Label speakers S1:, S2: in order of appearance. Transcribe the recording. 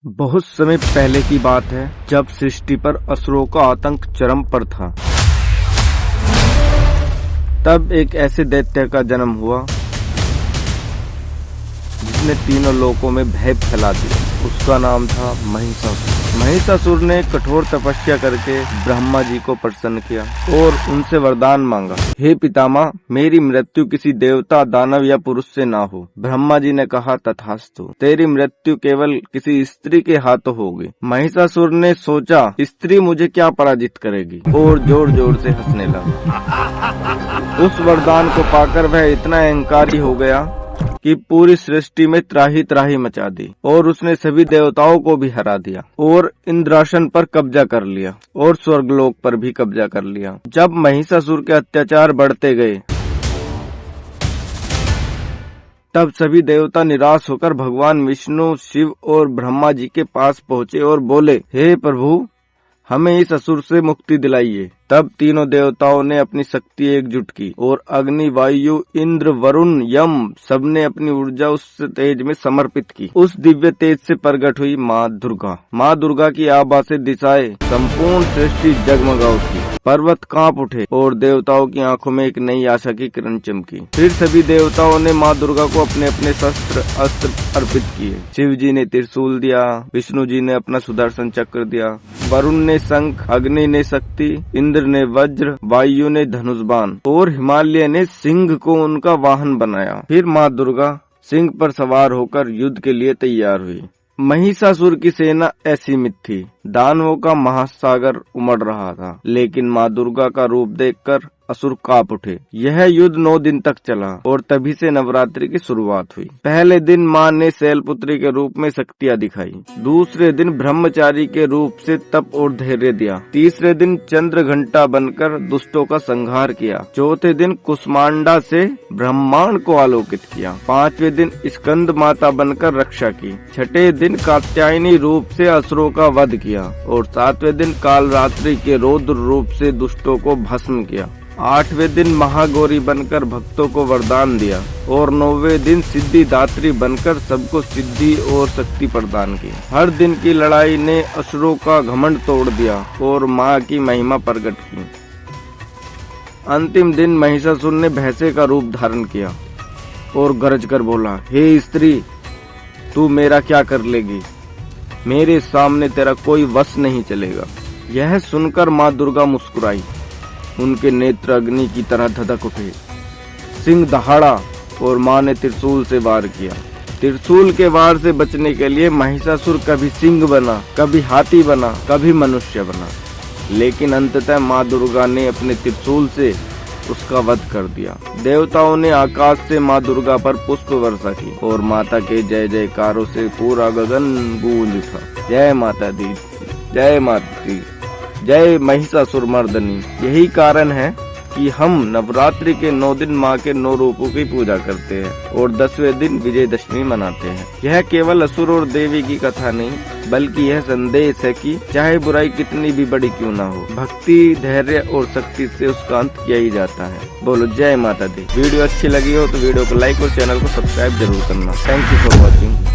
S1: बहुत समय पहले की बात है, जब सृष्टि पर असुरों का आतंक चरम पर था। तब एक ऐसे दैत्य का जन्म हुआ जिसने तीनों लोकों में भय फैला दिया। उसका नाम था महिषासुर। महिषासुर ने कठोर तपस्या करके ब्रह्मा जी को प्रसन्न किया और उनसे वरदान मांगा, हे पितामह, मेरी मृत्यु किसी देवता, दानव या पुरुष से ना हो। ब्रह्मा जी ने कहा, तथास्तु, तेरी मृत्यु केवल किसी स्त्री के हाथों होगी। महिषासुर ने सोचा, स्त्री मुझे क्या पराजित करेगी, और जोर जोर से हंसने लगा। उस वरदान को पाकर वह इतना अहंकारी हो गया कि पूरी सृष्टि में त्राही त्राही मचा दी, और उसने सभी देवताओं को भी हरा दिया और इंद्रासन पर कब्जा कर लिया और स्वर्गलोक पर भी कब्जा कर लिया। जब महिषासुर के अत्याचार बढ़ते गए, तब सभी देवता निराश होकर भगवान विष्णु, शिव और ब्रह्मा जी के पास पहुँचे और बोले, हे प्रभु, हमें इस असुर से मुक्ति दिलाइए। तब तीनों देवताओं ने अपनी शक्ति एकजुट की और अग्नि, वायु, इंद्र, वरुण, यम सबने अपनी ऊर्जा उस तेज में समर्पित की। उस दिव्य तेज से प्रकट हुई माँ दुर्गा। माँ दुर्गा की आभा से दिशाएं संपूर्ण सृष्टि जगमगा उठी। पर्वत कांप उठे और देवताओं की आंखों में एक नई आशा की किरण चमकी। फिर सभी देवताओं ने माँ दुर्गा को अपने अपने शस्त्र अस्त्र अर्पित किए। शिव जी ने त्रिशूल दिया, विष्णु जी ने अपना सुदर्शन चक्र दिया, वरुण ने शंख, अग्नि ने शक्ति, इंद्र ने वज्र, वायु ने धनुष बाण और हिमालय ने सिंह को उनका वाहन बनाया। फिर माँ दुर्गा सिंह पर सवार होकर युद्ध के लिए तैयार हुई। महिषासुर की सेना असीमित थी। दानवों का महासागर उमड़ रहा था, लेकिन माँ दुर्गा का रूप देखकर असुर कांप उठे। यह युद्ध 9 दिन तक चला और तभी से नवरात्रि की शुरुआत हुई। पहले दिन माँ ने शैलपुत्री के रूप में शक्तियाँ दिखाई। दूसरे दिन ब्रह्मचारी के रूप से तप और धैर्य दिया। तीसरे दिन चंद्र घंटा बनकर दुष्टों का संहार किया। चौथे दिन कुष्मांडा से ब्रह्मांड को आलोकित किया। 5वें दिन स्कंद माता बनकर रक्षा की। 6ठे दिन कात्यायनी रूप से असुरों का वध किया और 7वें दिन कालरात्रि के रौद्र रूप से दुष्टों को भस्म किया। 8वें दिन महागौरी बनकर भक्तों को वरदान दिया और 9वें दिन सिद्धिदात्री बनकर सबको सिद्धि और शक्ति प्रदान की। हर दिन की लड़ाई ने असुरों का घमंड तोड़ दिया और माँ की महिमा प्रकट की। अंतिम दिन महिषासुर ने भैंसे का रूप धारण किया और गरज कर बोला, हे स्त्री, तू मेरा क्या कर लेगी? मेरे सामने तेरा कोई वश नहीं चलेगा। यह सुनकर माँ दुर्गा मुस्कुराई। उनके नेत्र अग्नि की तरह धधक उठे। सिंह दहाड़ा और माँ ने त्रिशूल से वार किया। त्रिशूल के वार से बचने के लिए महिषासुर कभी सिंह बना, कभी हाथी बना, कभी मनुष्य बना, लेकिन अंततः माँ दुर्गा ने अपने त्रिशूल से उसका वध कर दिया। देवताओं ने आकाश से माँ दुर्गा पर पुष्प वर्षा की और माता के जय जयकारों से पूरा गगन गूंज उठा। जय माता दी, जय माता दी, जय महिषासुर मर्दनी। यही कारण है कि हम नवरात्रि के 9 दिन माँ के 9 रूपों की पूजा करते हैं और 10वें दिन विजयदशमी मनाते हैं। यह केवल असुर और देवी की कथा नहीं, बल्कि यह संदेश है कि चाहे बुराई कितनी भी बड़ी क्यों ना हो, भक्ति, धैर्य और शक्ति से उसका अंत किया ही जाता है। बोलो जय माता दी। वीडियो अच्छी लगी हो तो वीडियो को लाइक और चैनल को सब्सक्राइब जरूर करना। Thank you for watching.